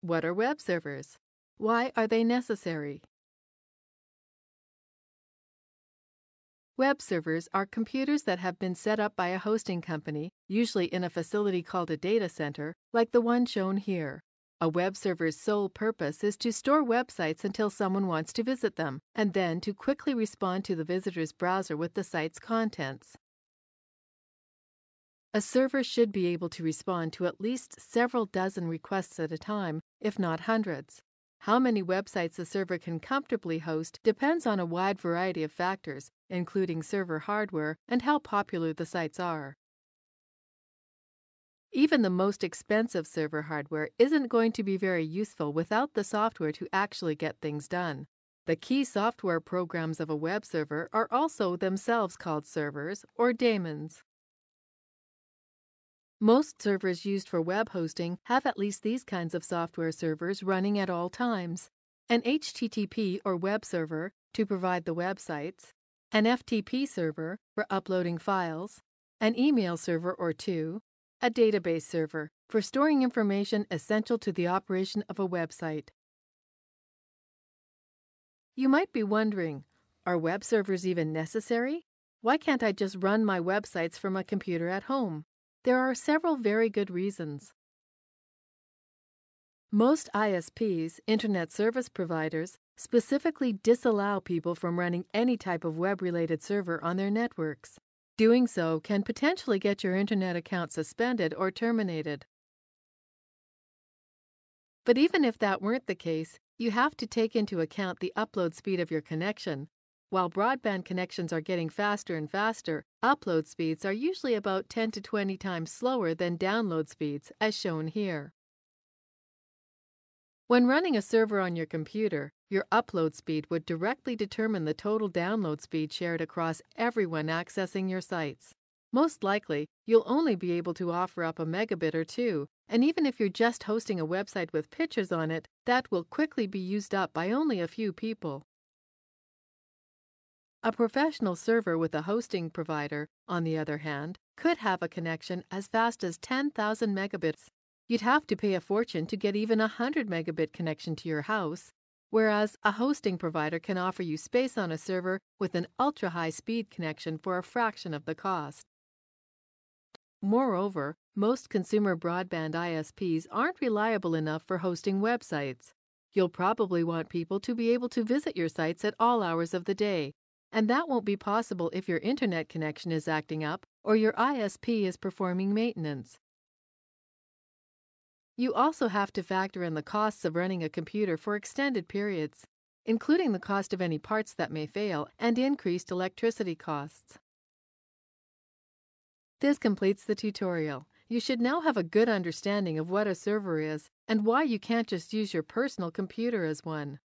What are web servers? Why are they necessary? Web servers are computers that have been set up by a hosting company, usually in a facility called a data center, like the one shown here. A web server's sole purpose is to store websites until someone wants to visit them, and then to quickly respond to the visitor's browser with the site's contents. A server should be able to respond to at least several dozen requests at a time, if not hundreds. How many websites a server can comfortably host depends on a wide variety of factors, including server hardware and how popular the sites are. Even the most expensive server hardware isn't going to be very useful without the software to actually get things done. The key software programs of a web server are also themselves called servers or daemons. Most servers used for web hosting have at least these kinds of software servers running at all times: an HTTP or web server to provide the websites, an FTP server for uploading files, an email server or two, a database server for storing information essential to the operation of a website. You might be wondering, are web servers even necessary? Why can't I just run my websites from a computer at home? There are several very good reasons. Most ISPs, Internet Service Providers, specifically disallow people from running any type of web-related server on their networks. Doing so can potentially get your Internet account suspended or terminated. But even if that weren't the case, you have to take into account the upload speed of your connection. While broadband connections are getting faster and faster, upload speeds are usually about 10 to 20 times slower than download speeds, as shown here. When running a server on your computer, your upload speed would directly determine the total download speed shared across everyone accessing your sites. Most likely, you'll only be able to offer up a megabit or two, and even if you're just hosting a website with pictures on it, that will quickly be used up by only a few people. A professional server with a hosting provider, on the other hand, could have a connection as fast as 10,000 megabits. You'd have to pay a fortune to get even a 100 megabit connection to your house, whereas a hosting provider can offer you space on a server with an ultra-high speed connection for a fraction of the cost. Moreover, most consumer broadband ISPs aren't reliable enough for hosting websites. You'll probably want people to be able to visit your sites at all hours of the day, and that won't be possible if your internet connection is acting up or your ISP is performing maintenance. You also have to factor in the costs of running a computer for extended periods, including the cost of any parts that may fail and increased electricity costs. This completes the tutorial. You should now have a good understanding of what a server is and why you can't just use your personal computer as one.